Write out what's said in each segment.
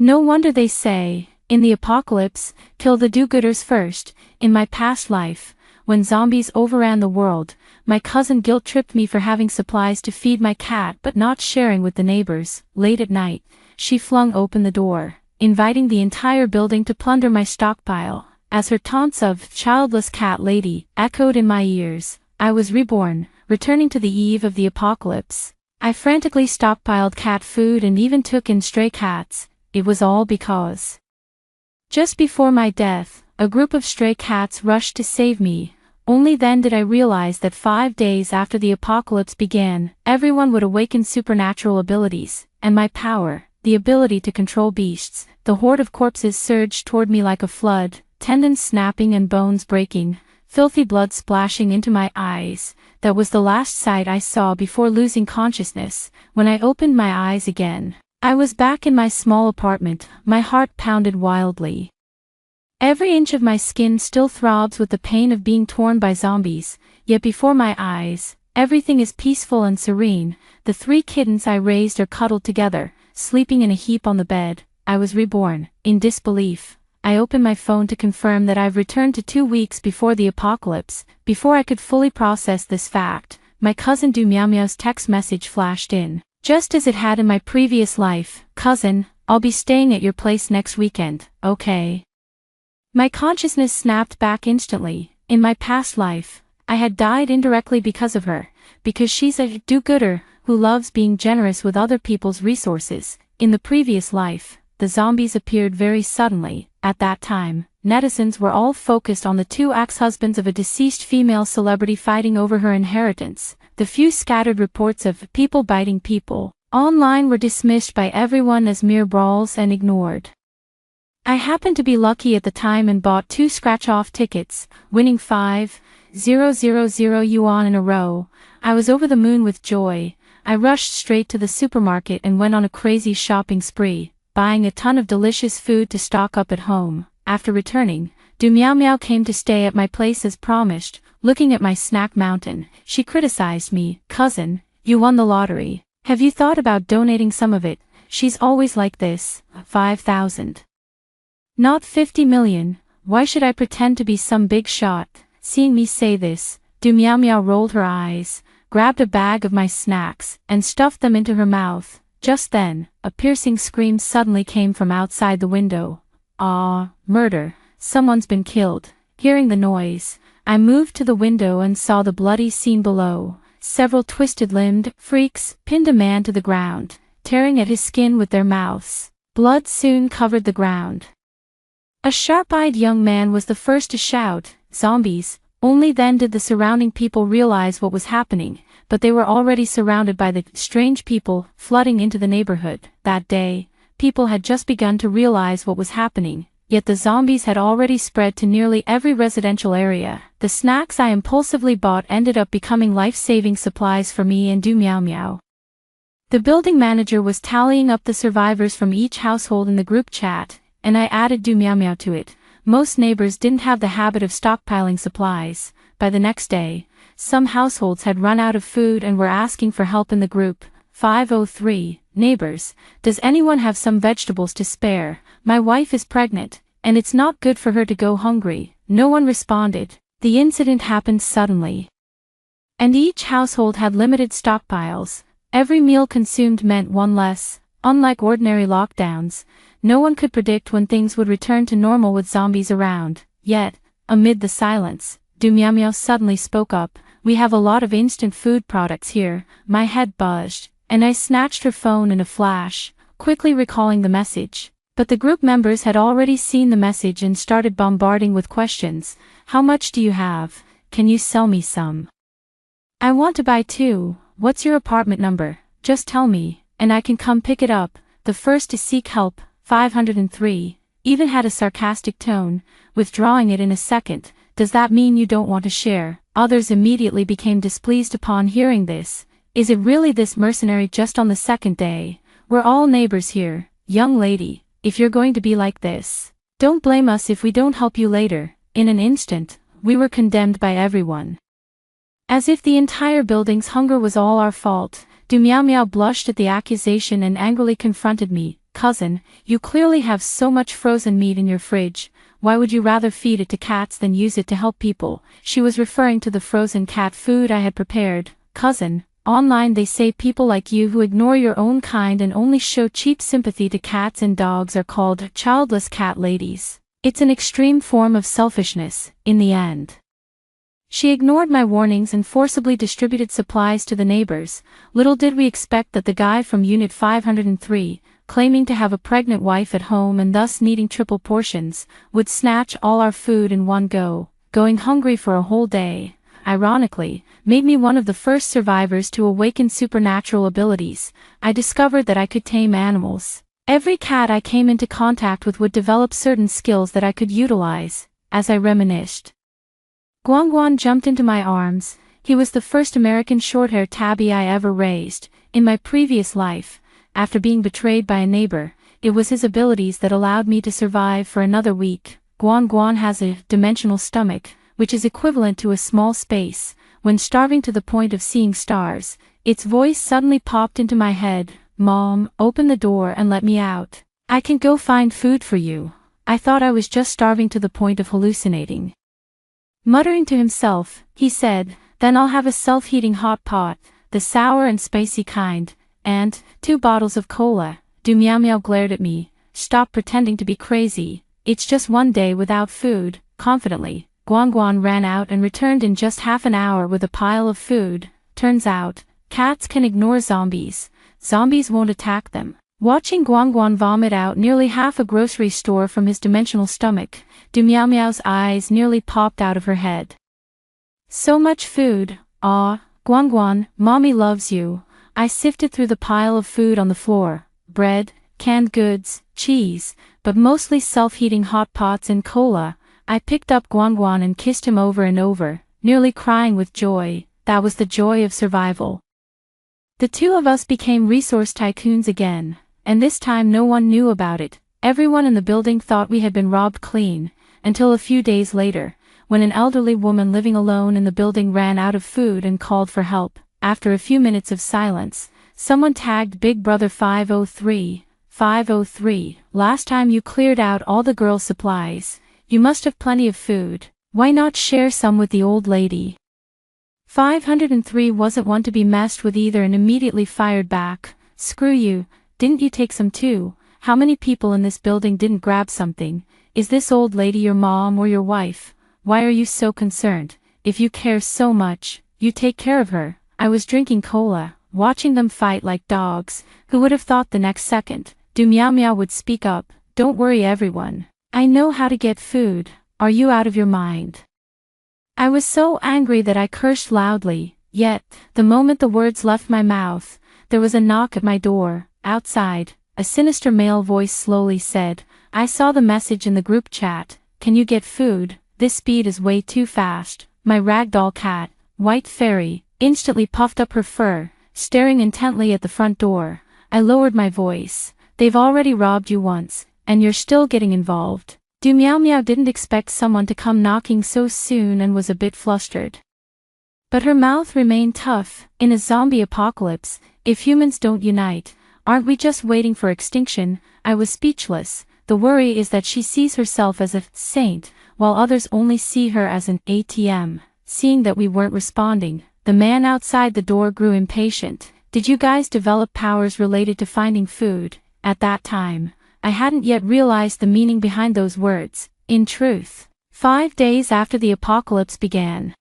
No wonder they say, in the apocalypse, kill the do-gooders first. In my past life, when zombies overran the world, my cousin guilt-tripped me for having supplies to feed my cat but not sharing with the neighbors. Late at night, she flung open the door, inviting the entire building to plunder my stockpile. As her taunts of "childless cat lady" echoed in my ears, I was reborn, returning to the eve of the apocalypse. I frantically stockpiled cat food and even took in stray cats. It was all because just before my death, a group of stray cats rushed to save me. Only then did I realize that 5 days after the apocalypse began, everyone would awaken supernatural abilities, and my power, the ability to control beasts. The horde of corpses surged toward me like a flood, tendons snapping and bones breaking, filthy blood splashing into my eyes. That was the last sight I saw before losing consciousness. When I opened my eyes again, I was back in my small apartment. My heart pounded wildly. Every inch of my skin still throbs with the pain of being torn by zombies, yet before my eyes, everything is peaceful and serene. The 3 kittens I raised are cuddled together, sleeping in a heap on the bed. I was reborn. In disbelief, I opened my phone to confirm that I've returned to 2 weeks before the apocalypse. Before I could fully process this fact, my cousin Du Meow Meow's text message flashed in. Just as it had in my previous life, "Cousin, I'll be staying at your place next weekend, okay?" My consciousness snapped back instantly. In my past life, I had died indirectly because of her, because she's a do-gooder who loves being generous with other people's resources. In the previous life, the zombies appeared very suddenly. At that time, netizens were all focused on the 2 ex-husbands of a deceased female celebrity fighting over her inheritance. The few scattered reports of people biting people online were dismissed by everyone as mere brawls and ignored. I happened to be lucky at the time and bought 2 scratch-off tickets, winning 5,000 yuan in a row. I was over the moon with joy. I rushed straight to the supermarket and went on a crazy shopping spree, buying a ton of delicious food to stock up at home. After returning, Du Meow Meow came to stay at my place as promised. Looking at my snack mountain, she criticized me. "Cousin, you won the lottery. Have you thought about donating some of it?" She's always like this. 5,000. Not 50 million. Why should I pretend to be some big shot? Seeing me say this, Du Meow Meow rolled her eyes, grabbed a bag of my snacks, and stuffed them into her mouth. Just then, a piercing scream suddenly came from outside the window. "Ah, murder. Someone's been killed." Hearing the noise, I moved to the window and saw the bloody scene below. Several twisted-limbed freaks pinned a man to the ground, tearing at his skin with their mouths. Blood soon covered the ground. A sharp-eyed young man was the first to shout, "Zombies!" Only then did the surrounding people realize what was happening, but they were already surrounded by the strange people flooding into the neighborhood. That day, people had just begun to realize what was happening, yet the zombies had already spread to nearly every residential area. The snacks I impulsively bought ended up becoming life-saving supplies for me and Du Meow Meow. The building manager was tallying up the survivors from each household in the group chat, and I added Du Meow Meow to it. Most neighbors didn't have the habit of stockpiling supplies. By the next day, some households had run out of food and were asking for help in the group. 503, neighbors, does anyone have some vegetables to spare? My wife is pregnant, and it's not good for her to go hungry. No one responded. The incident happened suddenly, and each household had limited stockpiles. Every meal consumed meant one less. Unlike ordinary lockdowns, no one could predict when things would return to normal with zombies around. Yet, amid the silence, Du Meow Meow suddenly spoke up. "We have a lot of instant food products here." My head buzzed, and I snatched her phone in a flash, quickly recalling the message. But the group members had already seen the message and started bombarding with questions. "How much do you have? Can you sell me some? I want to buy 2. What's your apartment number? Just tell me, and I can come pick it up." The first to seek help, 503, even had a sarcastic tone, withdrawing it in a second. "Does that mean you don't want to share?" Others immediately became displeased upon hearing this. "Is it really this mercenary just on the second day? We're all neighbors here. Young lady, if you're going to be like this, don't blame us if we don't help you later." In an instant, we were condemned by everyone. As if the entire building's hunger was all our fault, Du Meow Meow blushed at the accusation and angrily confronted me. "Cousin, you clearly have so much frozen meat in your fridge. Why would you rather feed it to cats than use it to help people?" She was referring to the frozen cat food I had prepared. "Cousin, online they say people like you who ignore your own kind and only show cheap sympathy to cats and dogs are called childless cat ladies. It's an extreme form of selfishness, in the end." She ignored my warnings and forcibly distributed supplies to the neighbors. Little did we expect that the guy from Unit 503, claiming to have a pregnant wife at home and thus needing triple portions, would snatch all our food in one go. Going hungry for a whole day, ironically, made me one of the first survivors to awaken supernatural abilities. I discovered that I could tame animals. Every cat I came into contact with would develop certain skills that I could utilize. As I reminisced, Guan jumped into my arms. He was the first American shorthair tabby I ever raised. In my previous life, after being betrayed by a neighbor, it was his abilities that allowed me to survive for another week. Guan has a dimensional stomach, which is equivalent to a small space. When starving to the point of seeing stars, its voice suddenly popped into my head. "Mom, open the door and let me out. I can go find food for you." I thought I was just starving to the point of hallucinating. Muttering to himself, he said, "Then I'll have a self-heating hot pot, the sour and spicy kind, and 2 bottles of cola." Du Meow Meow glared at me. "Stop pretending to be crazy. It's just one day without food." Confidently, Guan ran out and returned in just half an hour with a pile of food. Turns out, cats can ignore zombies. Zombies won't attack them. Watching Guan vomit out nearly half a grocery store from his dimensional stomach, Du Meow Meow's eyes nearly popped out of her head. "So much food. Aw, Guan, Mommy loves you." I sifted through the pile of food on the floor. Bread, canned goods, cheese, but mostly self-heating hot pots and cola. I picked up Guan and kissed him over and over, nearly crying with joy. That was the joy of survival. The two of us became resource tycoons again, and this time no one knew about it. Everyone in the building thought we had been robbed clean, until a few days later, when an elderly woman living alone in the building ran out of food and called for help. After a few minutes of silence, someone tagged Big Brother 503. 503, last time you cleared out all the girls' supplies. You must have plenty of food. Why not share some with the old lady? 503 wasn't one to be messed with either and immediately fired back. "Screw you, didn't you take some too? How many people in this building didn't grab something? Is this old lady your mom or your wife? Why are you so concerned? If you care so much, you take care of her." I was drinking cola, watching them fight like dogs. Who would have thought the next second, Du Meow Meow would speak up. "Don't worry everyone. I know how to get food. Are you out of your mind?" I was so angry that I cursed loudly, yet, the moment the words left my mouth, there was a knock at my door. Outside, a sinister male voice slowly said, "I saw the message in the group chat. Can you get food? This speed is way too fast." My ragdoll cat, White Fairy, instantly puffed up her fur, staring intently at the front door. I lowered my voice. "They've already robbed you once, and you're still getting involved." Du Meow Meow didn't expect someone to come knocking so soon and was a bit flustered. But her mouth remained tough. In a zombie apocalypse, if humans don't unite, aren't we just waiting for extinction? I was speechless. The worry is that she sees herself as a saint, while others only see her as an ATM. Seeing that we weren't responding, the man outside the door grew impatient. "Did you guys develop powers related to finding food?" At that time, I hadn't yet realized the meaning behind those words. In truth, 5 days after the apocalypse began,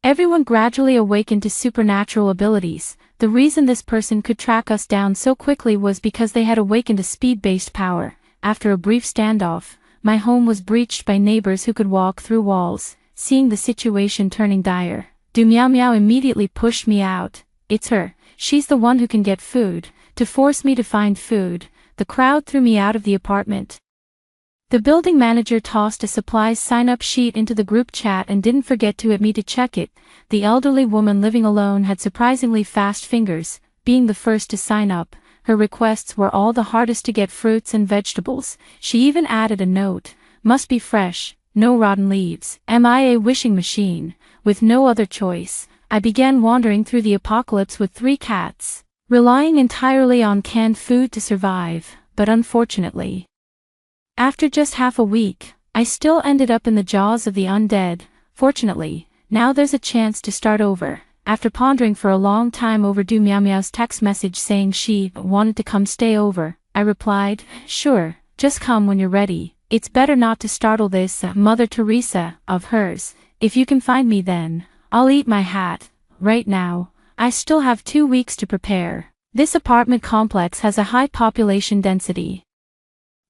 everyone gradually awakened to supernatural abilities. The reason this person could track us down so quickly was because they had awakened a speed-based power. After a brief standoff, my home was breached by neighbors who could walk through walls. Seeing the situation turning dire, Du Meow Meow immediately pushed me out. "It's her. She's the one who can get food." To force me to find food, the crowd threw me out of the apartment. The building manager tossed a supplies sign-up sheet into the group chat and didn't forget to at me to check it. The elderly woman living alone had surprisingly fast fingers. Being the first to sign up, her requests were all the hardest to get: fruits and vegetables. She even added a note: "Must be fresh, no rotten leaves." Am I a wishing machine? With no other choice, I began wandering through the apocalypse with 3 cats, relying entirely on canned food to survive. but unfortunately, after just half a week, I still ended up in the jaws of the undead. Fortunately, now there's a chance to start over. After pondering for a long time overdue Meow Meow's text message saying she wanted to come stay over, I replied, "Sure, just come when you're ready. It's better not to startle this Mother Teresa of hers. If you can find me then, I'll eat my hat. Right now, I still have 2 weeks to prepare." This apartment complex has a high population density,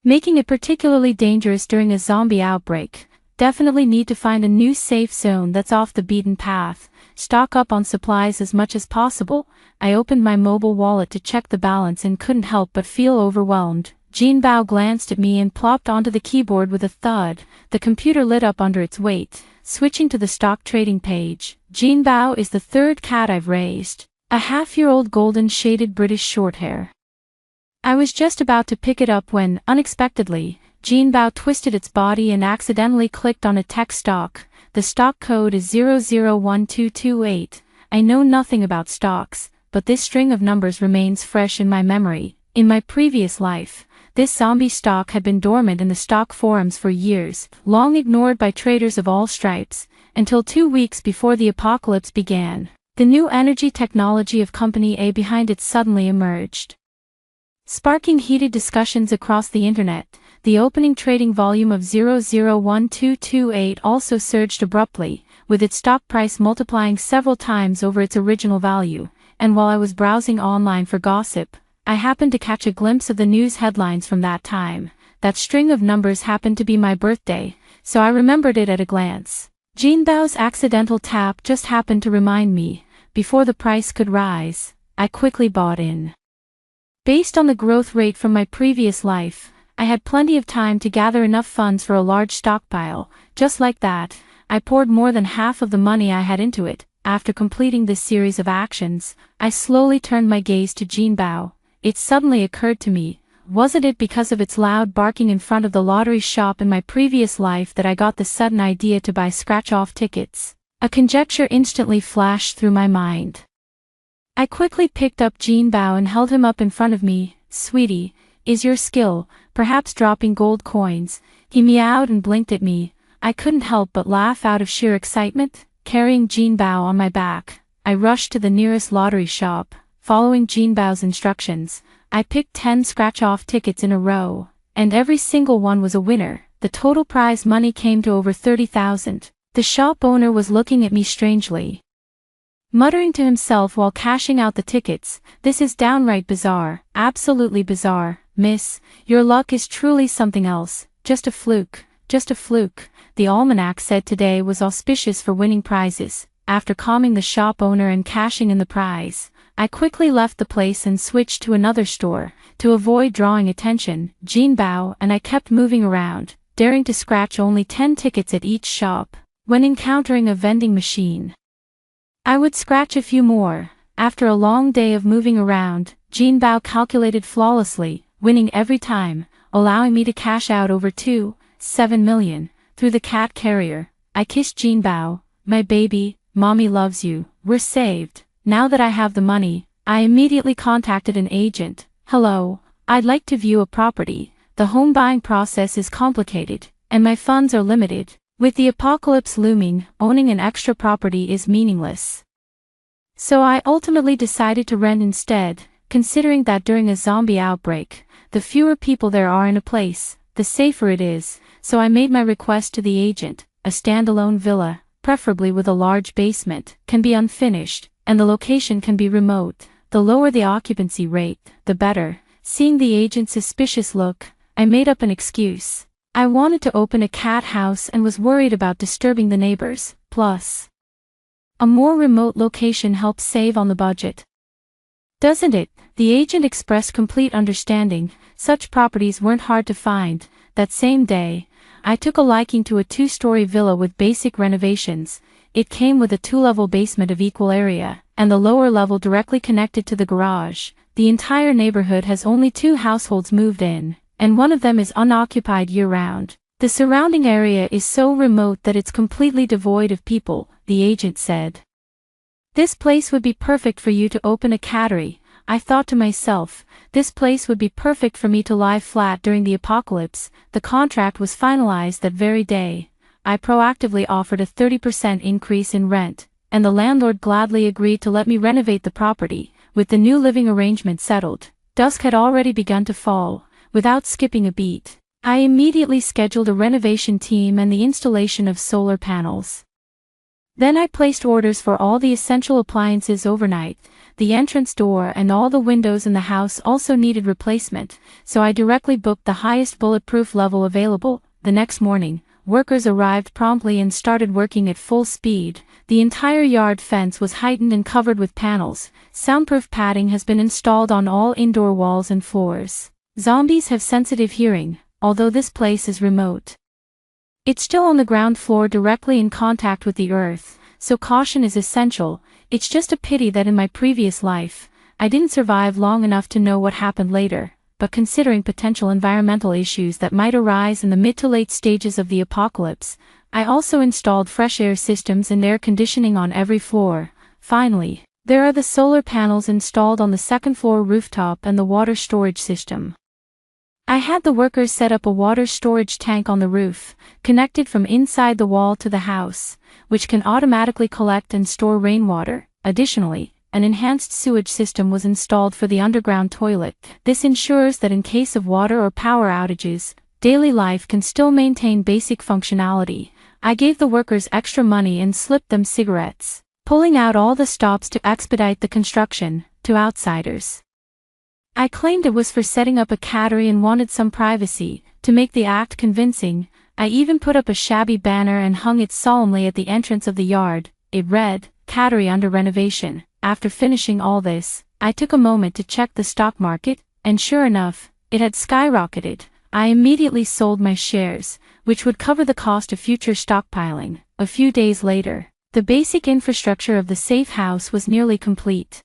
making it particularly dangerous during a zombie outbreak. Definitely need to find a new safe zone that's off the beaten path. Stock up on supplies as much as possible. I opened my mobile wallet to check the balance and couldn't help but feel overwhelmed. Jean Bao glanced at me and plopped onto the keyboard with a thud. The computer lit up under its weight. Switching to the stock trading page. Jean Bao is the third cat I've raised. A half-year-old golden-shaded British Shorthair. I was just about to pick it up when, unexpectedly, Jean Bao twisted its body and accidentally clicked on a tech stock. The stock code is 001228. I know nothing about stocks, but this string of numbers remains fresh in my memory. In my previous life, this zombie stock had been dormant in the stock forums for years, long ignored by traders of all stripes, until 2 weeks before the apocalypse began. The new energy technology of Company A behind it suddenly emerged, sparking heated discussions across the internet. The opening trading volume of 001228 also surged abruptly, with its stock price multiplying several times over its original value, and while I was browsing online for gossip, I happened to catch a glimpse of the news headlines from that time. That string of numbers happened to be my birthday, so I remembered it at a glance. Jean Bao's accidental tap just happened to remind me. Before the price could rise, I quickly bought in. Based on the growth rate from my previous life, I had plenty of time to gather enough funds for a large stockpile. Just like that, I poured more than half of the money I had into it. After completing this series of actions, I slowly turned my gaze to Jean Bao. It suddenly occurred to me, wasn't it because of its loud barking in front of the lottery shop in my previous life that I got the sudden idea to buy scratch-off tickets? A conjecture instantly flashed through my mind. I quickly picked up Jean Bao and held him up in front of me. "Sweetie, is your skill, perhaps dropping gold coins?" He meowed and blinked at me. I couldn't help but laugh out of sheer excitement. Carrying Jean Bao on my back, I rushed to the nearest lottery shop. Following Jean Bao's instructions, I picked 10 scratch-off tickets in a row, and every single one was a winner. The total prize money came to over 30,000. The shop owner was looking at me strangely, muttering to himself while cashing out the tickets. "This is downright bizarre, absolutely bizarre, miss. Your luck is truly something else. Just a fluke, just a fluke." The almanac said today was auspicious for winning prizes. After calming the shop owner and cashing in the prize, I quickly left the place and switched to another store. To avoid drawing attention, Jean Bao and I kept moving around, daring to scratch only 10 tickets at each shop. When encountering a vending machine, I would scratch a few more. After a long day of moving around, Jean Bao calculated flawlessly, winning every time, allowing me to cash out over 2.7 million. Through the cat carrier, I kissed Jean Bao. "My baby, mommy loves you. We're saved." Now that I have the money, I immediately contacted an agent. "Hello, I'd like to view a property. The home buying process is complicated, and my funds are limited. With the apocalypse looming, owning an extra property is meaningless. So I ultimately decided to rent instead, considering that during a zombie outbreak, the fewer people there are in a place, the safer it is. So I made my request to the agent. A standalone villa, preferably with a large basement, can be unfinished, and the location can be remote. The lower the occupancy rate, the better." Seeing the agent's suspicious look, I made up an excuse. I wanted to open a cat house and was worried about disturbing the neighbors. Plus, a more remote location helps save on the budget, doesn't it? The agent expressed complete understanding. Such properties weren't hard to find. That same day, I took a liking to a 2-story villa with basic renovations. It came with a 2-level basement of equal area, and the lower level directly connected to the garage. The entire neighborhood has only 2 households moved in, and one of them is unoccupied year-round. The surrounding area is so remote that it's completely devoid of people, the agent said. "This place would be perfect for you to open a cattery." I thought to myself, this place would be perfect for me to lie flat during the apocalypse. The contract was finalized that very day. I proactively offered a 30% increase in rent, and the landlord gladly agreed to let me renovate the property. With the new living arrangement settled, dusk had already begun to fall. Without skipping a beat, I immediately scheduled a renovation team and the installation of solar panels. Then I placed orders for all the essential appliances overnight. The entrance door and all the windows in the house also needed replacement, so I directly booked the highest bulletproof level available. The next morning, workers arrived promptly and started working at full speed. The entire yard fence was heightened and covered with panels. Soundproof padding has been installed on all indoor walls and floors. Zombies have sensitive hearing, although this place is remote. It's still on the ground floor directly in contact with the earth, so caution is essential. It's just a pity that in my previous life, I didn't survive long enough to know what happened later, but considering potential environmental issues that might arise in the mid to late stages of the apocalypse, I also installed fresh air systems and air conditioning on every floor. Finally, there are the solar panels installed on the second floor rooftop and the water storage system. I had the workers set up a water storage tank on the roof, connected from inside the wall to the house, which can automatically collect and store rainwater. Additionally, an enhanced sewage system was installed for the underground toilet. This ensures that in case of water or power outages, daily life can still maintain basic functionality. I gave the workers extra money and slipped them cigarettes, pulling out all the stops to expedite the construction. To outsiders, I claimed it was for setting up a cattery and wanted some privacy. To make the act convincing, I even put up a shabby banner and hung it solemnly at the entrance of the yard. It read, "Cattery under renovation." After finishing all this, I took a moment to check the stock market, and sure enough, it had skyrocketed. I immediately sold my shares, which would cover the cost of future stockpiling. A few days later, the basic infrastructure of the safe house was nearly complete.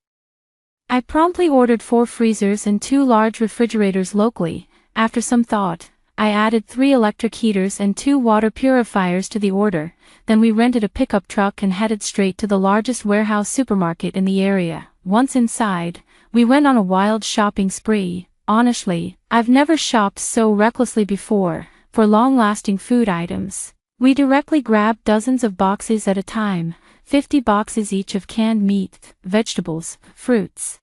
I promptly ordered 4 freezers and 2 large refrigerators locally. After some thought, I added 3 electric heaters and 2 water purifiers to the order. Then we rented a pickup truck and headed straight to the largest warehouse supermarket in the area. Once inside, we went on a wild shopping spree. Honestly, I've never shopped so recklessly before, for long-lasting food items. We directly grabbed dozens of boxes at a time, 50 boxes each of canned meat, vegetables, fruits,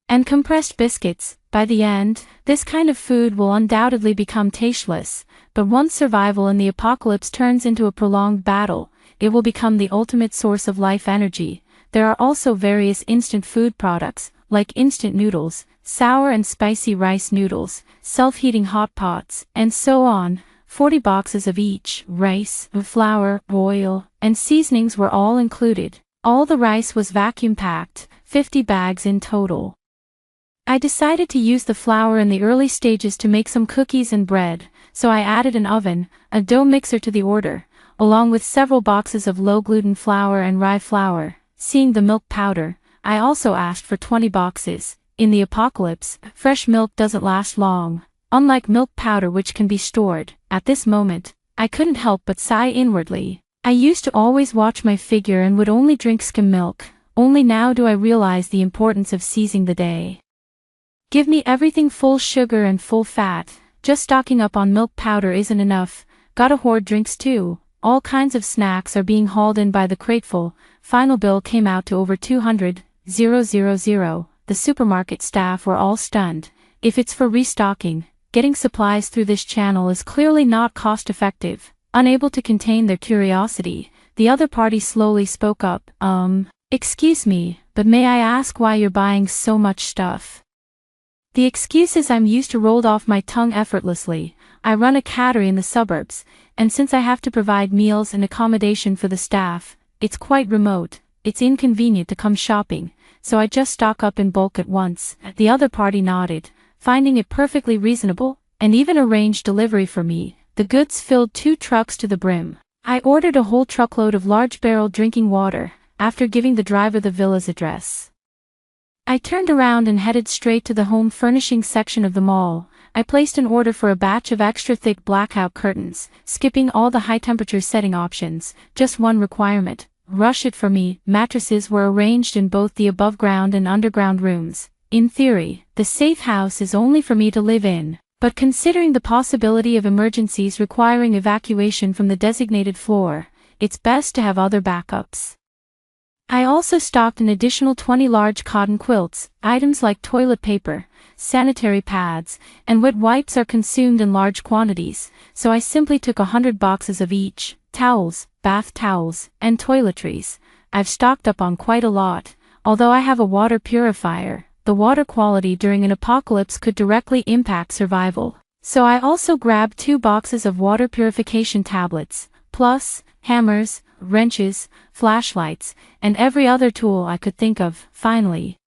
and compressed biscuits. By the end, this kind of food will undoubtedly become tasteless, but once survival in the apocalypse turns into a prolonged battle, it will become the ultimate source of life energy. There are also various instant food products, like instant noodles, sour and spicy rice noodles, self-heating hot pots, and so on. 40 boxes of each. Rice, flour, oil, and seasonings were all included. All the rice was vacuum-packed, 50 bags in total. I decided to use the flour in the early stages to make some cookies and bread, so I added an oven, a dough mixer to the order, along with several boxes of low-gluten flour and rye flour. Seeing the milk powder, I also asked for 20 boxes. In the apocalypse, fresh milk doesn't last long, unlike milk powder which can be stored. At this moment, I couldn't help but sigh inwardly. I used to always watch my figure and would only drink skim milk. Only now do I realize the importance of seizing the day. Give me everything full sugar and full fat. Just stocking up on milk powder isn't enough. Gotta hoard drinks too. All kinds of snacks are being hauled in by the crateful. Final bill came out to over 200,000. The supermarket staff were all stunned. If it's for restocking, getting supplies through this channel is clearly not cost-effective. Unable to contain their curiosity, the other party slowly spoke up. Excuse me, but may I ask why you're buying so much stuff? The excuses I'm used to rolled off my tongue effortlessly. I run a cattery in the suburbs, and since I have to provide meals and accommodation for the staff, it's quite remote. It's inconvenient to come shopping, so I just stock up in bulk at once. The other party nodded, finding it perfectly reasonable, and even arranged delivery for me. The goods filled 2 trucks to the brim. I ordered a whole truckload of large-barreled drinking water, after giving the driver the villa's address. I turned around and headed straight to the home furnishing section of the mall. I placed an order for a batch of extra thick blackout curtains, skipping all the high-temperature setting options. Just one requirement: rush it for me. Mattresses were arranged in both the above-ground and underground rooms. In theory, the safe house is only for me to live in, but considering the possibility of emergencies requiring evacuation from the designated floor, it's best to have other backups. I also stocked an additional 20 large cotton quilts. Items like toilet paper, sanitary pads, and wet wipes are consumed in large quantities, so I simply took 100 boxes of each. Towels, bath towels, and toiletries. I've stocked up on quite a lot. Although I have a water purifier, the water quality during an apocalypse could directly impact survival. So I also grabbed 2 boxes of water purification tablets, plus hammers, wrenches, flashlights, and every other tool I could think of. Finally,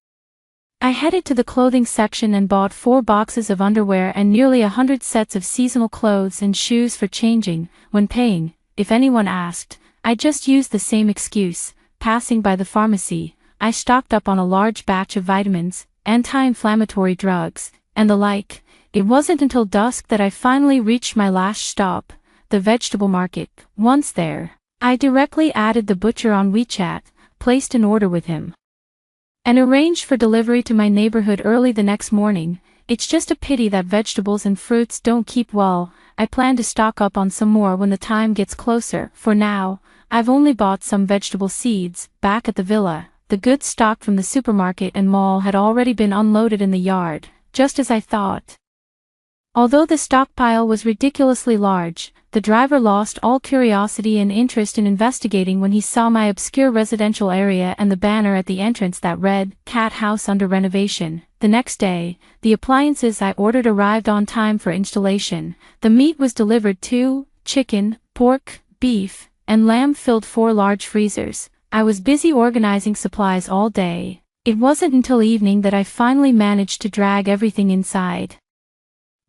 I headed to the clothing section and bought 4 boxes of underwear and nearly 100 sets of seasonal clothes and shoes for changing. When paying, if anyone asked, I just used the same excuse. Passing by the pharmacy, I stocked up on a large batch of vitamins, anti-inflammatory drugs, and the like. It wasn't until dusk that I finally reached my last stop, the vegetable market. Once there, I directly added the butcher on WeChat, placed an order with him, and arranged for delivery to my neighborhood early the next morning. It's just a pity that vegetables and fruits don't keep well. I plan to stock up on some more when the time gets closer. For now, I've only bought some vegetable seeds. Back at the villa, the goods stocked from the supermarket and mall had already been unloaded in the yard, just as I thought. Although the stockpile was ridiculously large, the driver lost all curiosity and interest in investigating when he saw my obscure residential area and the banner at the entrance that read, "Cat House Under Renovation." The next day, the appliances I ordered arrived on time for installation. The meat was delivered too. Chicken, pork, beef, and lamb filled 4 large freezers. I was busy organizing supplies all day. It wasn't until evening that I finally managed to drag everything inside.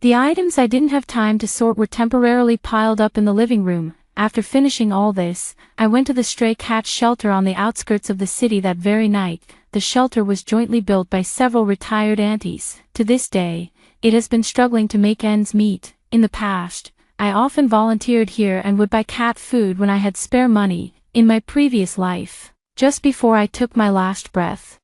The items I didn't have time to sort were temporarily piled up in the living room. After finishing all this, I went to the stray cat shelter on the outskirts of the city that very night. The shelter was jointly built by several retired aunties. To this day, it has been struggling to make ends meet. In the past, I often volunteered here and would buy cat food when I had spare money. In my previous life, just before I took my last breath,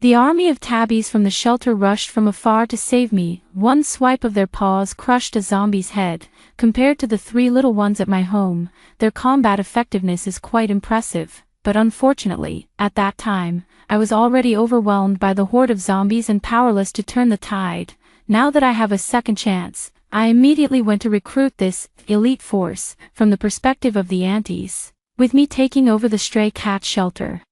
the army of tabbies from the shelter rushed from afar to save me. One swipe of their paws crushed a zombie's head. Compared to the 3 little ones at my home, their combat effectiveness is quite impressive. But unfortunately, at that time, I was already overwhelmed by the horde of zombies and powerless to turn the tide. Now that I have a second chance, I immediately went to recruit this elite force from the perspective of the aunties, with me taking over the stray cat shelter.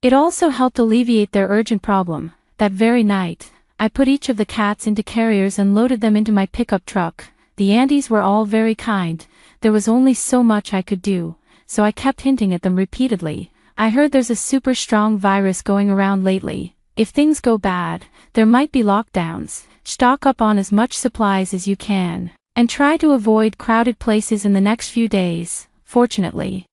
It also helped alleviate their urgent problem. That very night, I put each of the cats into carriers and loaded them into my pickup truck. The aunties were all very kind. There was only so much I could do, so I kept hinting at them repeatedly. I heard there's a super strong virus going around lately. If things go bad, there might be lockdowns. Stock up on as much supplies as you can, and try to avoid crowded places in the next few days. Fortunately,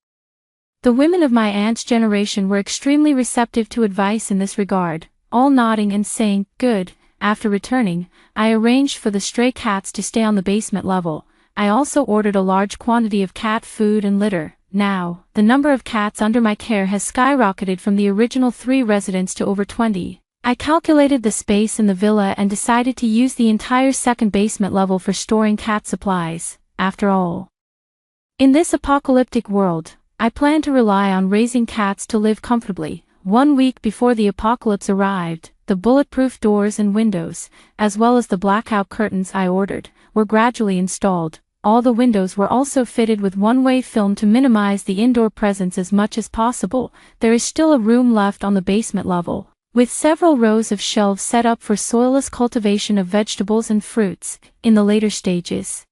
the women of my aunt's generation were extremely receptive to advice in this regard, all nodding and saying, "Good." After returning, I arranged for the stray cats to stay on the basement level. I also ordered a large quantity of cat food and litter. Now, the number of cats under my care has skyrocketed from the original 3 residents to over 20. I calculated the space in the villa and decided to use the entire second basement level for storing cat supplies. After all, in this apocalyptic world, I plan to rely on raising cats to live comfortably. 1 week before the apocalypse arrived, the bulletproof doors and windows, as well as the blackout curtains I ordered, were gradually installed. All the windows were also fitted with one-way film to minimize the indoor presence as much as possible. There is still a room left on the basement level, with several rows of shelves set up for soilless cultivation of vegetables and fruits. In the later stages,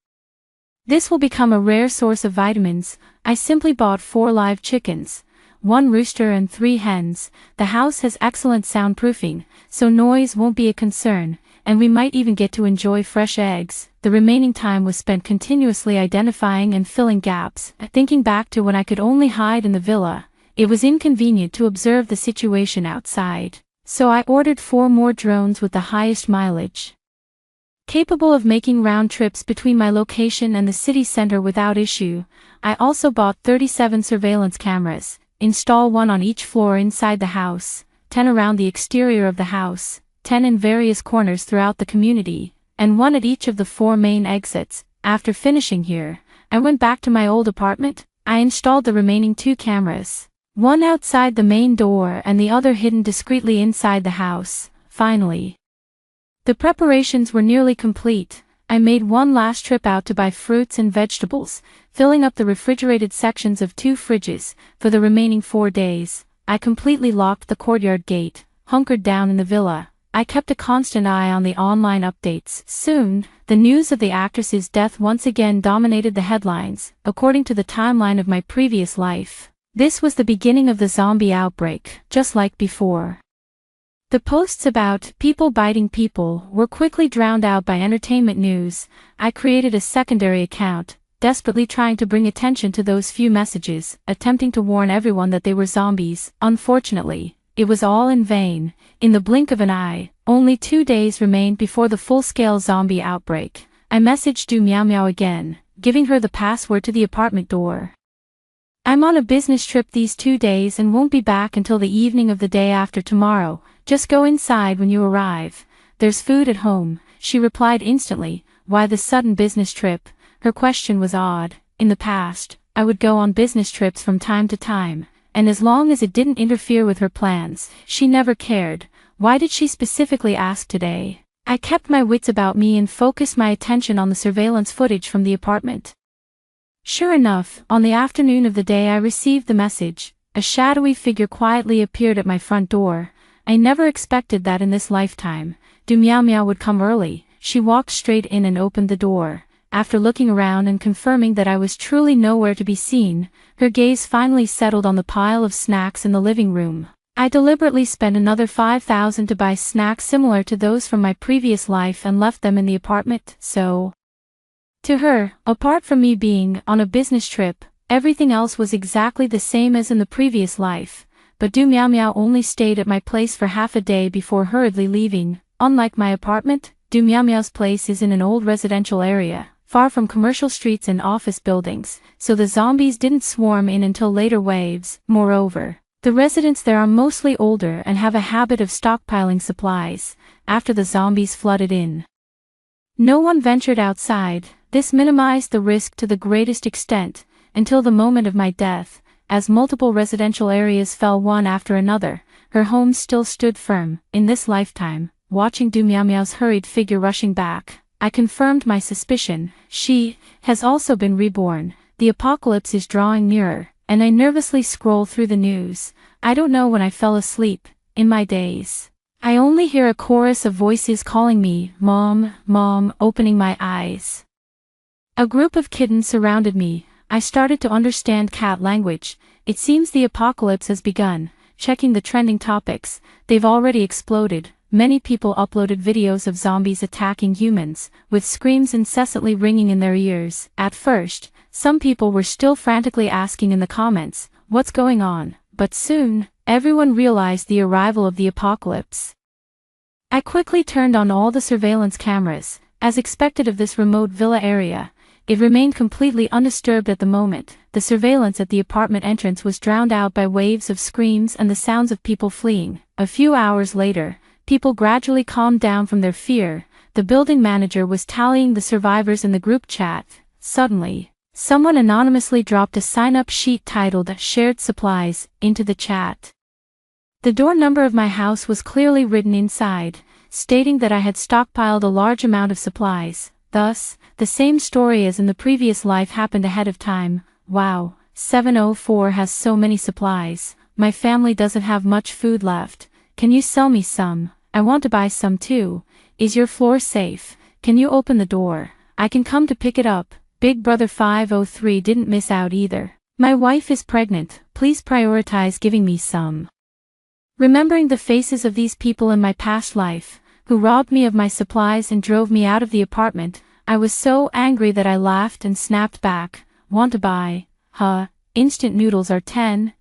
this will become a rare source of vitamins. I simply bought 4 live chickens, 1 rooster and 3 hens. The house has excellent soundproofing, so noise won't be a concern, and we might even get to enjoy fresh eggs. The remaining time was spent continuously identifying and filling gaps. Thinking back to when I could only hide in the villa, it was inconvenient to observe the situation outside, so I ordered 4 more drones with the highest mileage, capable of making round trips between my location and the city center without issue. I also bought 37 surveillance cameras, install 1 on each floor inside the house, 10 around the exterior of the house, 10 in various corners throughout the community, and one at each of the 4 main exits. After finishing here, I went back to my old apartment. I installed the remaining 2 cameras, one outside the main door and the other hidden discreetly inside the house. Finally, the preparations were nearly complete. I made one last trip out to buy fruits and vegetables, filling up the refrigerated sections of 2 fridges. For the remaining 4 days, I completely locked the courtyard gate, hunkered down in the villa. I kept a constant eye on the online updates. Soon, the news of the actress's death once again dominated the headlines. According to the timeline of my previous life, this was the beginning of the zombie outbreak, just like before. The posts about people biting people were quickly drowned out by entertainment news. I created a secondary account, desperately trying to bring attention to those few messages, attempting to warn everyone that they were zombies. Unfortunately, it was all in vain. In the blink of an eye, only 2 days remained before the full-scale zombie outbreak. I messaged Du Meow Meow again, giving her the password to the apartment door. I'm on a business trip these 2 days and won't be back until the evening of the day after tomorrow. Just go inside when you arrive. There's food at home. She replied instantly. Why the sudden business trip? Her question was odd. In the past, I would go on business trips from time to time, and as long as it didn't interfere with her plans, she never cared. Why did she specifically ask today? I kept my wits about me and focused my attention on the surveillance footage from the apartment. Sure enough, on the afternoon of the day I received the message, a shadowy figure quietly appeared at my front door. I never expected that in this lifetime. Du Meow Meow would come early. She walked straight in and opened the door. After looking around and confirming that I was truly nowhere to be seen, her gaze finally settled on the pile of snacks in the living room. I deliberately spent another 5,000 to buy snacks similar to those from my previous life and left them in the apartment. So, to her, apart from me being on a business trip, everything else was exactly the same as in the previous life. But Du Meow Meow only stayed at my place for half a day before hurriedly leaving. Unlike my apartment, Du Meow Meow's place is in an old residential area, far from commercial streets and office buildings, so the zombies didn't swarm in until later waves. Moreover, the residents there are mostly older and have a habit of stockpiling supplies after the zombies flooded in. No one ventured outside. This minimized the risk to the greatest extent, until the moment of my death. As multiple residential areas fell one after another, her home still stood firm. In this lifetime, watching Du Meow Meow's hurried figure rushing back, I confirmed my suspicion. She has also been reborn. The apocalypse is drawing nearer, and I nervously scroll through the news. I don't know when I fell asleep. In my days, I only hear a chorus of voices calling me, Mom, Mom, opening my eyes. A group of kittens surrounded me. I started to understand cat language. It seems the apocalypse has begun. Checking the trending topics, they've already exploded. Many people uploaded videos of zombies attacking humans, with screams incessantly ringing in their ears. At first, some people were still frantically asking in the comments, what's going on? But soon, everyone realized the arrival of the apocalypse. I quickly turned on all the surveillance cameras. As expected of this remote villa area, it remained completely undisturbed at the moment. The surveillance at the apartment entrance was drowned out by waves of screams and the sounds of people fleeing. A few hours later, people gradually calmed down from their fear. The building manager was tallying the survivors in the group chat. Suddenly, someone anonymously dropped a sign-up sheet titled Shared Supplies into the chat. The door number of my house was clearly written inside, stating that I had stockpiled a large amount of supplies. Thus, the same story as in the previous life happened ahead of time. Wow, 704 has so many supplies. My family doesn't have much food left. Can you sell me some? I want to buy some too. Is your floor safe? Can you open the door? I can come to pick it up. Big Brother 503 didn't miss out either. My wife is pregnant. Please prioritize giving me some. Remembering the faces of these people in my past life, who robbed me of my supplies and drove me out of the apartment, I was so angry that I laughed and snapped back. Want to buy? Huh? Instant noodles are 10,000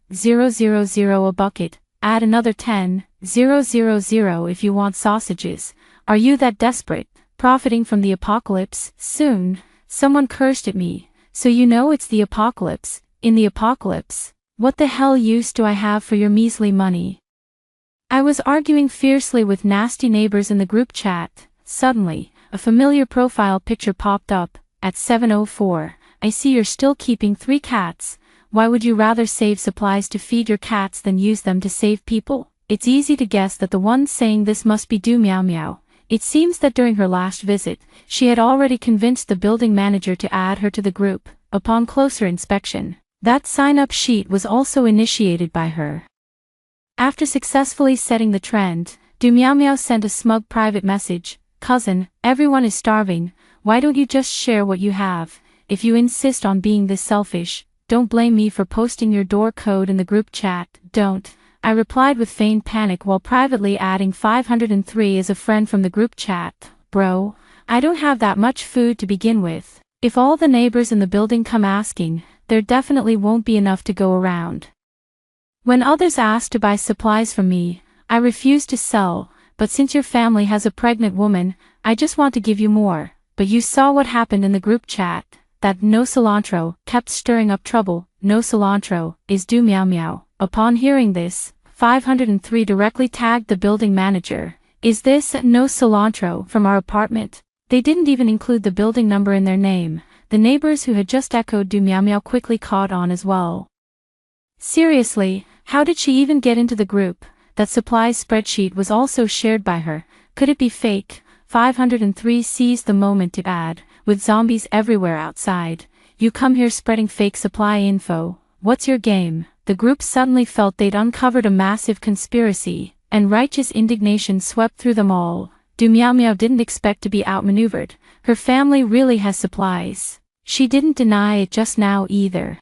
a bucket. Add another 10,000 if you want sausages. Are you that desperate? Profiting from the apocalypse? Soon. Someone cursed at me. So you know it's the apocalypse. In the apocalypse. What the hell use do I have for your measly money? I was arguing fiercely with nasty neighbors in the group chat. Suddenly, a familiar profile picture popped up. At 7:04, I see you're still keeping 3 cats. Why would you rather save supplies to feed your cats than use them to save people? It's easy to guess that the one saying this must be Du Meow Meow. It seems that during her last visit, she had already convinced the building manager to add her to the group. Upon closer inspection, that sign-up sheet was also initiated by her. After successfully setting the trend, Du Meow Meow sent a smug private message. Cousin, everyone is starving, why don't you just share what you have? If you insist on being this selfish, don't blame me for posting your door code in the group chat. Don't. I replied with feigned panic while privately adding 503 as a friend from the group chat. Bro, I don't have that much food to begin with. If all the neighbors in the building come asking, there definitely won't be enough to go around. When others ask to buy supplies from me, I refuse to sell, but since your family has a pregnant woman, I just want to give you more. But you saw what happened in the group chat. That no cilantro kept stirring up trouble. No cilantro is Du Meow Meow. Upon hearing this, 503 directly tagged the building manager. Is this no cilantro from our apartment? They didn't even include the building number in their name. The neighbors who had just echoed Du Meow Meow quickly caught on as well. Seriously, how did she even get into the group? That supplies spreadsheet was also shared by her. Could it be fake? 503 seized the moment to add, with zombies everywhere outside. You come here spreading fake supply info. What's your game? The group suddenly felt they'd uncovered a massive conspiracy, and righteous indignation swept through them all. Du Meow Meow didn't expect to be outmaneuvered. Her family really has supplies. She didn't deny it just now either.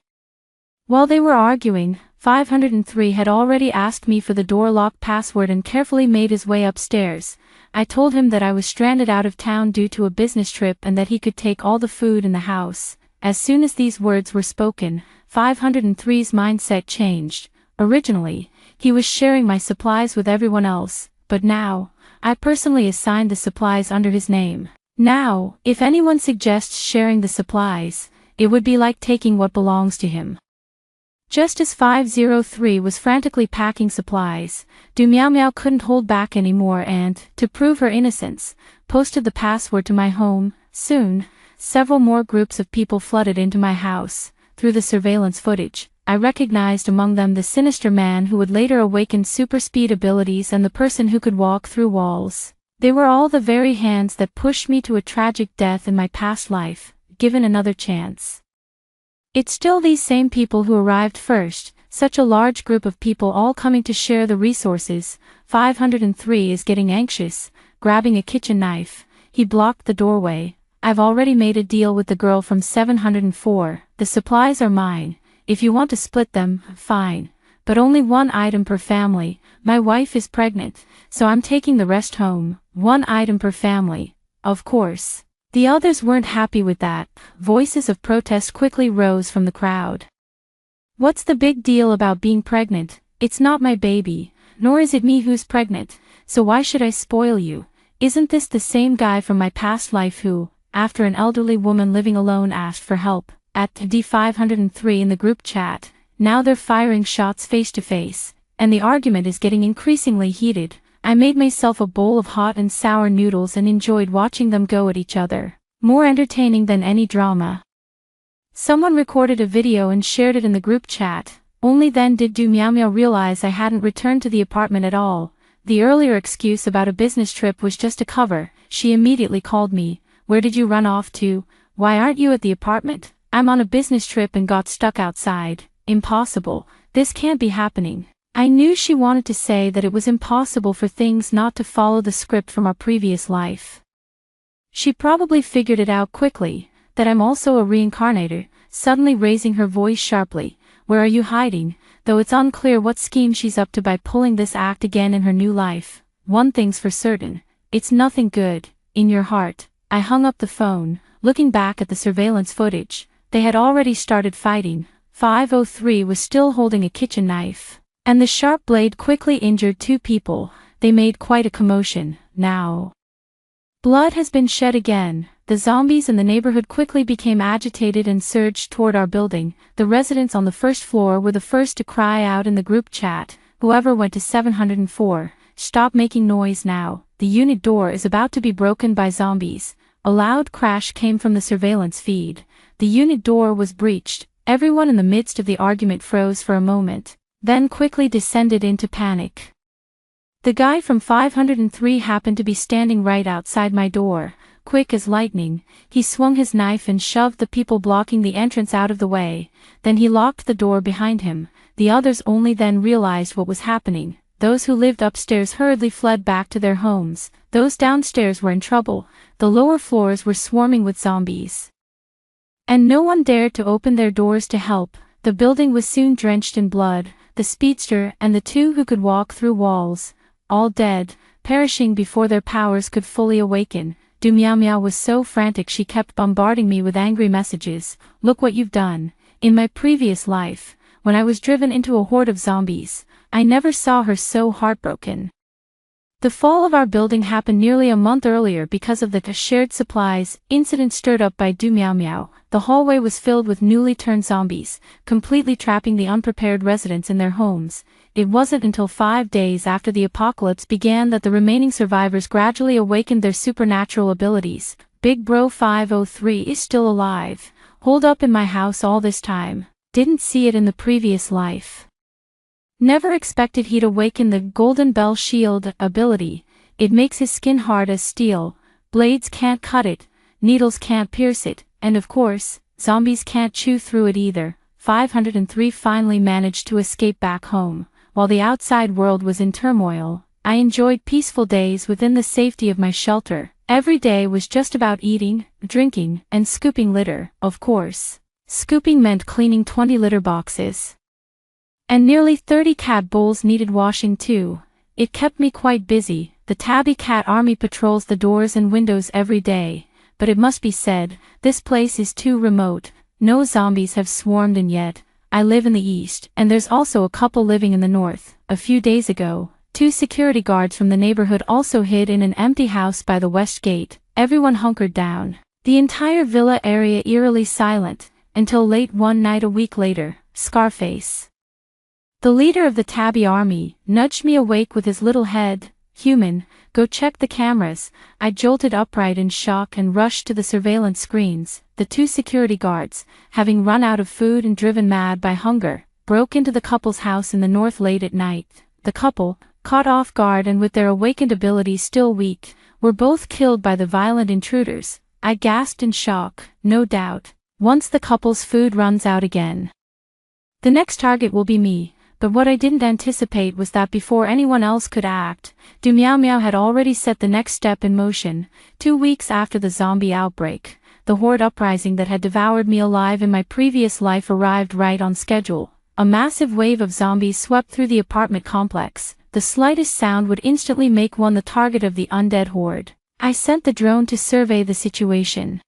While they were arguing, 503 had already asked me for the door lock password and carefully made his way upstairs. I told him that I was stranded out of town due to a business trip and that he could take all the food in the house. As soon as these words were spoken, 503's mindset changed. Originally, he was sharing my supplies with everyone else, but now, I personally assigned the supplies under his name. Now, if anyone suggests sharing the supplies, it would be like taking what belongs to him. Just as 503 was frantically packing supplies, Du Meow Meow couldn't hold back anymore and, to prove her innocence, posted the password to my home. Soon, several more groups of people flooded into my house. Through the surveillance footage, I recognized among them the sinister man who would later awaken super speed abilities and the person who could walk through walls. They were all the very hands that pushed me to a tragic death in my past life, given another chance. It's still these same people who arrived first, such a large group of people all coming to share the resources. 503 is getting anxious, grabbing a kitchen knife. He blocked the doorway. I've already made a deal with the girl from 704. The supplies are mine. If you want to split them, fine. But only 1 item per family. My wife is pregnant, so I'm taking the rest home. 1 item per family. Of course. The others weren't happy with that. Voices of protest quickly rose from the crowd. What's the big deal about being pregnant? It's not my baby, nor is it me who's pregnant, so why should I spoil you? Isn't this the same guy from my past life who, after an elderly woman living alone asked for help, at D503 in the group chat, now they're firing shots face to face, and the argument is getting increasingly heated. I made myself a bowl of hot and sour noodles and enjoyed watching them go at each other. More entertaining than any drama. Someone recorded a video and shared it in the group chat. Only then did Du Meow Meow realize I hadn't returned to the apartment at all. The earlier excuse about a business trip was just a cover. She immediately called me. Where did you run off to? Why aren't you at the apartment? I'm on a business trip and got stuck outside. Impossible. This can't be happening. I knew she wanted to say that it was impossible for things not to follow the script from our previous life. She probably figured it out quickly, that I'm also a reincarnator, suddenly raising her voice sharply. Where are you hiding? Though it's unclear what scheme she's up to by pulling this act again in her new life. One thing's for certain, it's nothing good. In your heart. I hung up the phone, looking back at the surveillance footage. They had already started fighting. 503 was still holding a kitchen knife. And the sharp blade quickly injured 2 people. They made quite a commotion. Now, blood has been shed again. The zombies in the neighborhood quickly became agitated and surged toward our building. The residents on the first floor were the first to cry out in the group chat. Whoever went to 704, stop making noise now. The unit door is about to be broken by zombies. A loud crash came from the surveillance feed. The unit door was breached. Everyone in the midst of the argument froze for a moment, then quickly descended into panic. The guy from 503 happened to be standing right outside my door. Quick as lightning, he swung his knife and shoved the people blocking the entrance out of the way. Then he locked the door behind him. The others only then realized what was happening. Those who lived upstairs hurriedly fled back to their homes. Those downstairs were in trouble. The lower floors were swarming with zombies, and no one dared to open their doors to help. The building was soon drenched in blood. The speedster and the two who could walk through walls, all dead, perishing before their powers could fully awaken. Du Meow Meow was so frantic she kept bombarding me with angry messages. Look what you've done. In my previous life, when I was driven into a horde of zombies, I never saw her so heartbroken. The fall of our building happened nearly a month earlier because of the shared supplies incident stirred up by Du Meow Meow. The hallway was filled with newly turned zombies, completely trapping the unprepared residents in their homes. It wasn't until 5 days after the apocalypse began that the remaining survivors gradually awakened their supernatural abilities. Big Bro 503 is still alive, holed up in my house all this time. Didn't see it in the previous life. Never expected he'd awaken the Golden Bell Shield ability. It makes his skin hard as steel. Blades can't cut it, needles can't pierce it, and of course, zombies can't chew through it either. 503 finally managed to escape back home. While the outside world was in turmoil, I enjoyed peaceful days within the safety of my shelter. Every day was just about eating, drinking, and scooping litter. Of course, scooping meant cleaning 20 litter boxes. And nearly 30 cat bowls needed washing too. It kept me quite busy. The tabby cat army patrols the doors and windows every day. But it must be said, this place is too remote. No zombies have swarmed in yet. I live in the east, and there's also a couple living in the north. A few days ago, 2 security guards from the neighborhood also hid in an empty house by the west gate. Everyone hunkered down. The entire villa area eerily silent, until late one night a week later. Scarface, the leader of the tabby army, nudged me awake with his little head. Human, go check the cameras. I jolted upright in shock and rushed to the surveillance screens. The 2 security guards, having run out of food and driven mad by hunger, broke into the couple's house in the north late at night. The couple, caught off guard and with their awakened abilities still weak, were both killed by the violent intruders. I gasped in shock. No doubt, once the couple's food runs out again, the next target will be me. But what I didn't anticipate was that before anyone else could act, Du Meow Meow had already set the next step in motion. 2 weeks after the zombie outbreak, the horde uprising that had devoured me alive in my previous life arrived right on schedule. A massive wave of zombies swept through the apartment complex. The slightest sound would instantly make one the target of the undead horde. I sent the drone to survey the situation,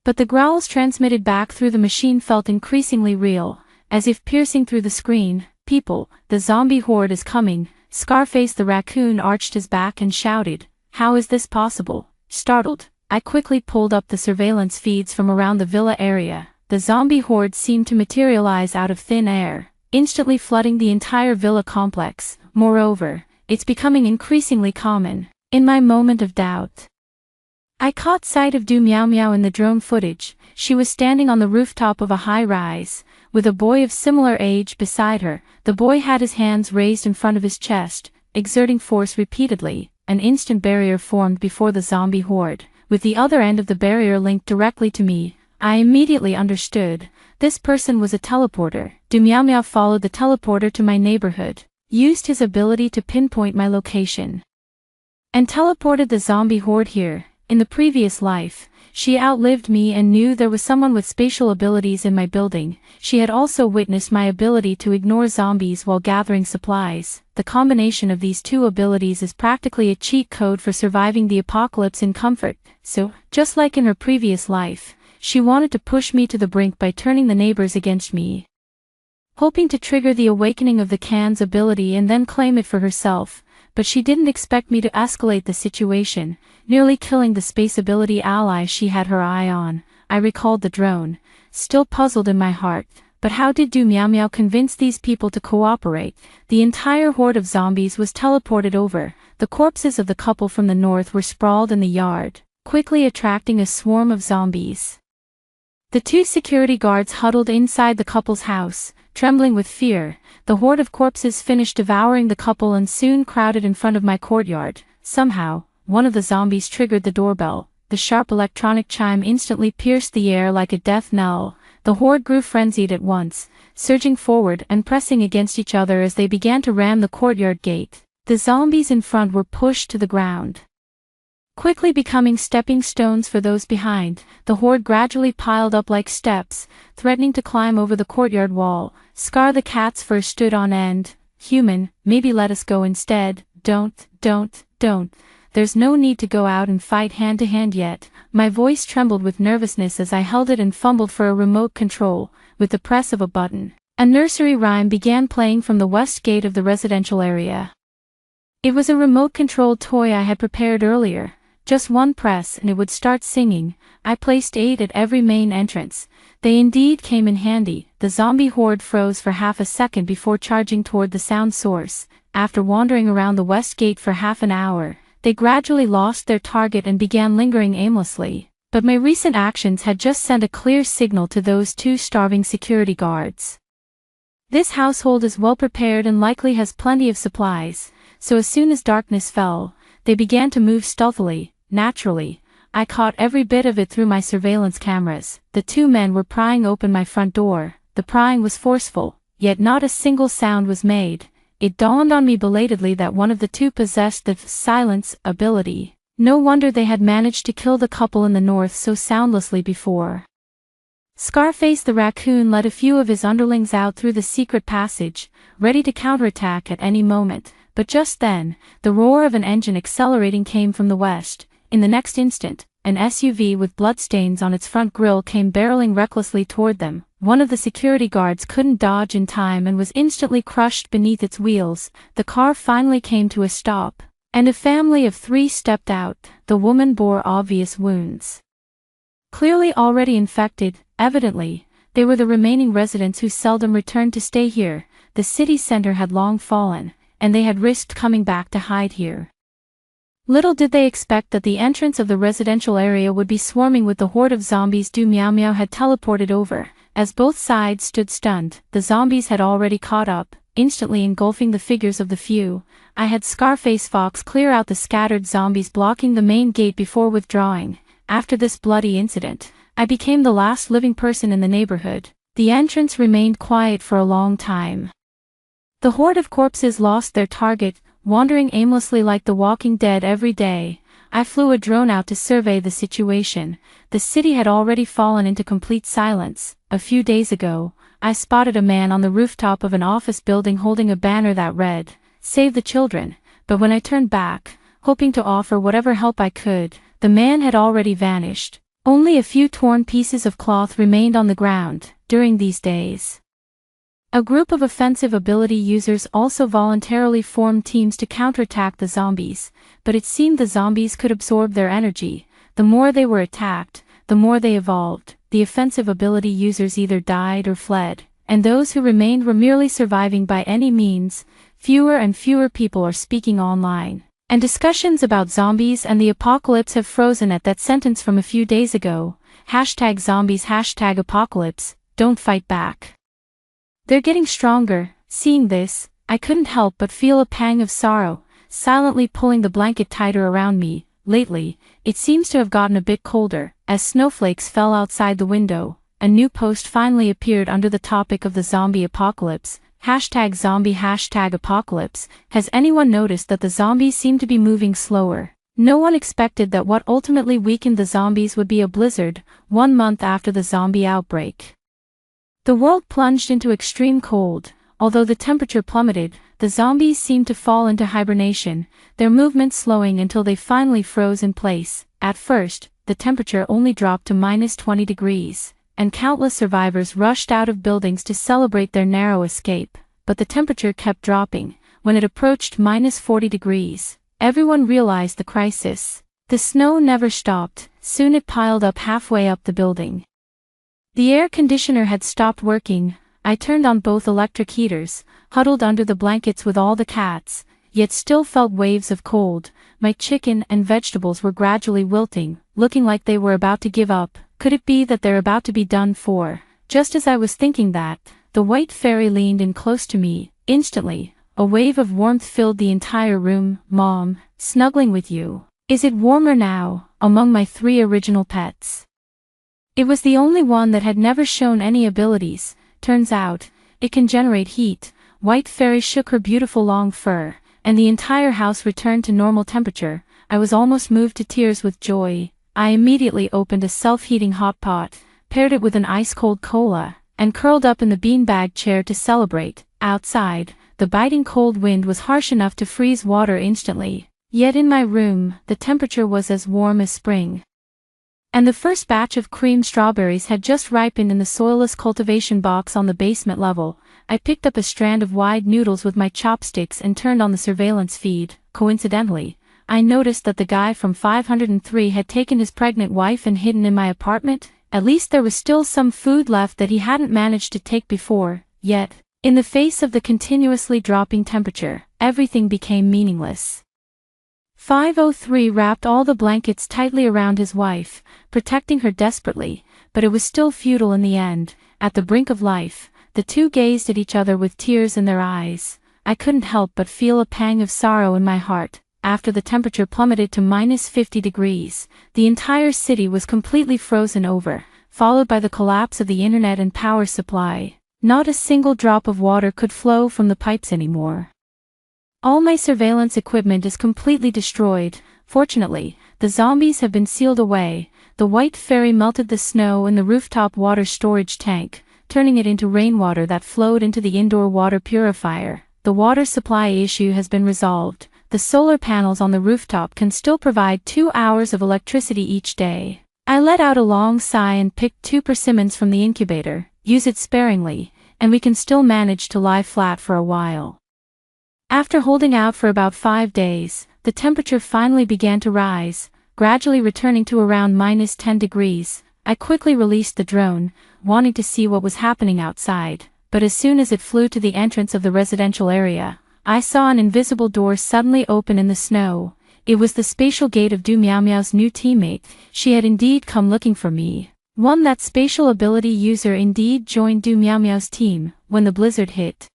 but the growls transmitted back through the machine felt increasingly real, as if piercing through the screen. People, the zombie horde is coming. Scarface the raccoon arched his back and shouted, "How is this possible?" Startled, I quickly pulled up the surveillance feeds from around the villa area. The zombie horde seemed to materialize out of thin air, instantly flooding the entire villa complex. Moreover, it's becoming increasingly common. In my moment of doubt, I caught sight of Du Meow Meow in the drone footage. She was standing on the rooftop of a high-rise, with a boy of similar age beside her. The boy had his hands raised in front of his chest, exerting force repeatedly. An instant barrier formed before the zombie horde, with the other end of the barrier linked directly to me. I immediately understood. This person was a teleporter. Du Meow Meow followed the teleporter to my neighborhood, used his ability to pinpoint my location, and teleported the zombie horde here. In the previous life, she outlived me and knew there was someone with spatial abilities in my building. She had also witnessed my ability to ignore zombies while gathering supplies. The combination of these 2 abilities is practically a cheat code for surviving the apocalypse in comfort. So, just like in her previous life, she wanted to push me to the brink by turning the neighbors against me, hoping to trigger the awakening of the Can's ability and then claim it for herself. But she didn't expect me to escalate the situation, nearly killing the space ability ally she had her eye on. I recalled the drone, still puzzled in my heart. But how did Du Meow Meow convince these people to cooperate? The entire horde of zombies was teleported over. The corpses of the couple from the north were sprawled in the yard, quickly attracting a swarm of zombies. The two security guards huddled inside the couple's house, trembling with fear. The horde of corpses finished devouring the couple and soon crowded in front of my courtyard. Somehow, one of the zombies triggered the doorbell. The sharp electronic chime instantly pierced the air like a death knell. The horde grew frenzied at once, surging forward and pressing against each other as they began to ram the courtyard gate. The zombies in front were pushed to the ground, quickly becoming stepping stones for those behind. The horde gradually piled up like steps, threatening to climb over the courtyard wall. Scar the cat's fur stood on end. Human, maybe let us go instead. Don't. There's no need to go out and fight hand to hand yet. My voice trembled with nervousness as I held it and fumbled for a remote control. With the press of a button, a nursery rhyme began playing from the west gate of the residential area. It was a remote-controlled toy I had prepared earlier. Just one press and it would start singing. I placed 8 at every main entrance. They indeed came in handy. The zombie horde froze for half a second before charging toward the sound source. After wandering around the west gate for half an hour, they gradually lost their target and began lingering aimlessly. But my recent actions had just sent a clear signal to those 2 starving security guards. This household is well prepared and likely has plenty of supplies, so as soon as darkness fell, they began to move stealthily. Naturally, I caught every bit of it through my surveillance cameras. The 2 men were prying open my front door. The prying was forceful, yet not a single sound was made. It dawned on me belatedly that one of the 2 possessed the silence ability. No wonder they had managed to kill the couple in the north so soundlessly before. Scarface the raccoon led a few of his underlings out through the secret passage, ready to counterattack at any moment, but just then, the roar of an engine accelerating came from the west. In the next instant, an SUV with bloodstains on its front grille came barreling recklessly toward them. One of the security guards couldn't dodge in time and was instantly crushed beneath its wheels. The car finally came to a stop, and a family of 3 stepped out. The woman bore obvious wounds, clearly already infected. Evidently, they were the remaining residents who seldom returned to stay here. The city center had long fallen, and they had risked coming back to hide here. Little did they expect that the entrance of the residential area would be swarming with the horde of zombies Du Meow Meow had teleported over. As both sides stood stunned, the zombies had already caught up, instantly engulfing the figures of the few. I had Scarface Fox clear out the scattered zombies blocking the main gate before withdrawing. After this bloody incident, I became the last living person in the neighborhood. The entrance remained quiet for a long time. The horde of corpses lost their target, wandering aimlessly like the walking dead every day. I flew a drone out to survey the situation. The city had already fallen into complete silence. A few days ago, I spotted a man on the rooftop of an office building holding a banner that read, "Save the children," but when I turned back, hoping to offer whatever help I could, the man had already vanished. Only a few torn pieces of cloth remained on the ground. During these days, a group of offensive ability users also voluntarily formed teams to counterattack the zombies, but it seemed the zombies could absorb their energy. The more they were attacked, the more they evolved. The offensive ability users either died or fled, and those who remained were merely surviving by any means. Fewer and fewer people are speaking online, and discussions about zombies and the apocalypse have frozen at that sentence from a few days ago. #zombies #apocalypse, don't fight back. They're getting stronger. Seeing this, I couldn't help but feel a pang of sorrow, silently pulling the blanket tighter around me. Lately, it seems to have gotten a bit colder. As snowflakes fell outside the window, a new post finally appeared under the topic of the zombie apocalypse. #zombie #apocalypse. Has anyone noticed that the zombies seem to be moving slower? No one expected that what ultimately weakened the zombies would be a blizzard, 1 month after the zombie outbreak. The world plunged into extreme cold. Although the temperature plummeted, the zombies seemed to fall into hibernation, their movements slowing until they finally froze in place. At first, the temperature only dropped to -20 degrees, and countless survivors rushed out of buildings to celebrate their narrow escape. But the temperature kept dropping. When it approached -40 degrees, everyone realized the crisis. The snow never stopped. Soon it piled up halfway up the building. The air conditioner had stopped working. I turned on both electric heaters, huddled under the blankets with all the cats, yet still felt waves of cold. My chicken and vegetables were gradually wilting, looking like they were about to give up. Could it be that they're about to be done for? Just as I was thinking that, the white fairy leaned in close to me. Instantly, a wave of warmth filled the entire room. Mom, snuggling with you. Is it warmer now? Among my 3 original pets, it was the only one that had never shown any abilities. Turns out, it can generate heat. White fairy shook her beautiful long fur, and the entire house returned to normal temperature. I was almost moved to tears with joy. I immediately opened a self-heating hot pot, paired it with an ice-cold cola, and curled up in the beanbag chair to celebrate. Outside, the biting cold wind was harsh enough to freeze water instantly. Yet in my room, the temperature was as warm as spring. And the first batch of cream strawberries had just ripened in the soilless cultivation box on the basement level. I picked up a strand of wide noodles with my chopsticks and turned on the surveillance feed. Coincidentally, I noticed that the guy from 503 had taken his pregnant wife and hidden in my apartment. At least there was still some food left that he hadn't managed to take before. Yet, in the face of the continuously dropping temperature, everything became meaningless. 503 wrapped all the blankets tightly around his wife, protecting her desperately, but it was still futile in the end. At the brink of life, the two gazed at each other with tears in their eyes. I couldn't help but feel a pang of sorrow in my heart. After the temperature plummeted to -50 degrees, the entire city was completely frozen over, followed by the collapse of the internet and power supply. Not a single drop of water could flow from the pipes anymore. All my surveillance equipment is completely destroyed. Fortunately, the zombies have been sealed away. The white fairy melted the snow in the rooftop water storage tank, turning it into rainwater that flowed into the indoor water purifier. The water supply issue has been resolved. The solar panels on the rooftop can still provide 2 hours of electricity each day. I let out a long sigh and picked 2 persimmons from the incubator. Use it sparingly, and we can still manage to lie flat for a while. After holding out for about 5 days, the temperature finally began to rise, gradually returning to around -10 degrees. I quickly released the drone, wanting to see what was happening outside, but as soon as it flew to the entrance of the residential area, I saw an invisible door suddenly open in the snow. It was the spatial gate of Du Meow Meow's new teammate. She had indeed come looking for me. That spatial ability user indeed joined Du Meow Meow's team when the blizzard hit.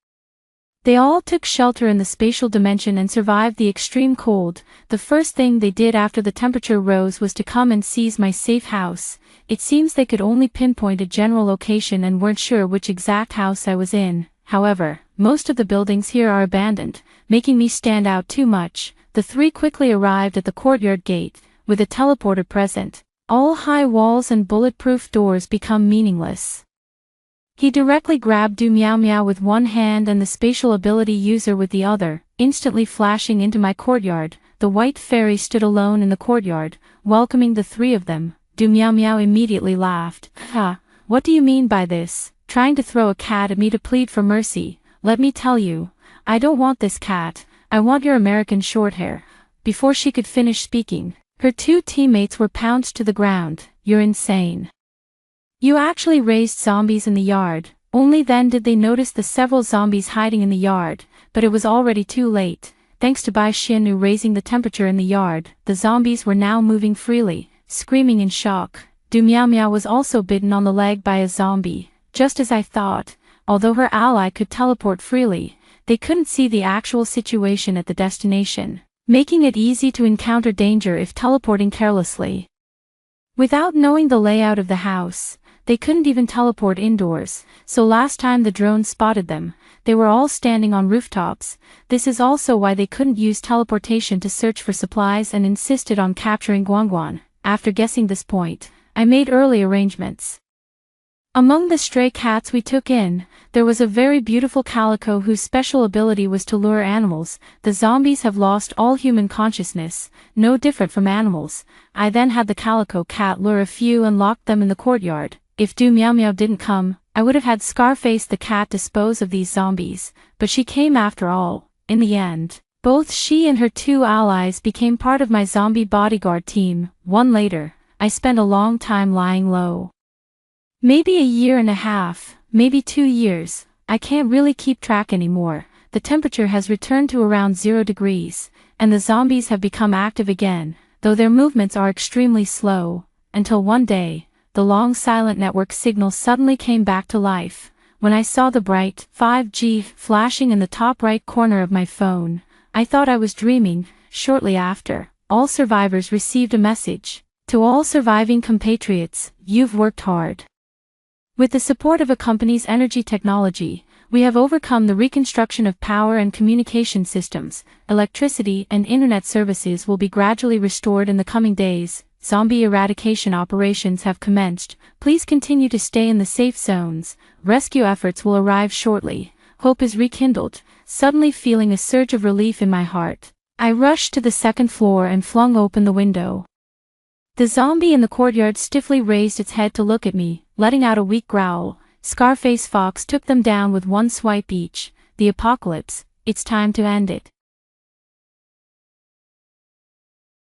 They all took shelter in the spatial dimension and survived the extreme cold. The first thing they did after the temperature rose was to come and seize my safe house. It seems they could only pinpoint a general location and weren't sure which exact house I was in. However, most of the buildings here are abandoned, making me stand out too much. The 3 quickly arrived at the courtyard gate, with a teleporter present. All high walls and bulletproof doors become meaningless. He directly grabbed Du Meow Meow with one hand and the spatial ability user with the other, instantly flashing into my courtyard. The white fairy stood alone in the courtyard, welcoming the 3 of them. Du Meow Meow immediately laughed. "Ha, what do you mean by this? Trying to throw a cat at me to plead for mercy? Let me tell you, I don't want this cat, I want your American Shorthair." Before she could finish speaking, her 2 teammates were pounced to the ground. "You're insane. You actually raised zombies in the yard." Only then did they notice the several zombies hiding in the yard, but it was already too late. Thanks to Bai Xiannu raising the temperature in the yard, the zombies were now moving freely, screaming in shock. Du Meow Meow was also bitten on the leg by a zombie. Just as I thought, although her ally could teleport freely, they couldn't see the actual situation at the destination, making it easy to encounter danger if teleporting carelessly. Without knowing the layout of the house, they couldn't even teleport indoors, so last time the drone spotted them, they were all standing on rooftops. This is also why they couldn't use teleportation to search for supplies and insisted on capturing Guangguan. After guessing this point, I made early arrangements. Among the stray cats we took in, there was a very beautiful calico whose special ability was to lure animals. The zombies have lost all human consciousness, no different from animals. I then had the calico cat lure a few and locked them in the courtyard. If Du Meow Meow didn't come, I would have had Scarface the cat dispose of these zombies, but she came after all. In the end, both she and her 2 allies became part of my zombie bodyguard team. One later, I spent a long time lying low. Maybe a year and a half, Maybe 2 years. I can't really keep track anymore. The temperature has returned to around 0 degrees, and the zombies have become active again, though their movements are extremely slow, until one day, the long silent network signal suddenly came back to life. When I saw the bright 5G flashing in the top right corner of my phone, I thought I was dreaming. Shortly after, all survivors received a message. To all surviving compatriots, you've worked hard. With the support of a company's energy technology, we have overcome the reconstruction of power and communication systems. Electricity and internet services will be gradually restored in the coming days. Zombie eradication operations have commenced. Please continue to stay in the safe zones. Rescue efforts will arrive shortly. Hope is rekindled. Suddenly feeling a surge of relief in my heart, I rushed to the second floor and flung open the window. The zombie in the courtyard stiffly raised its head to look at me, letting out a weak growl. Scarface Fox took them down with one swipe each. The apocalypse, it's time to end it.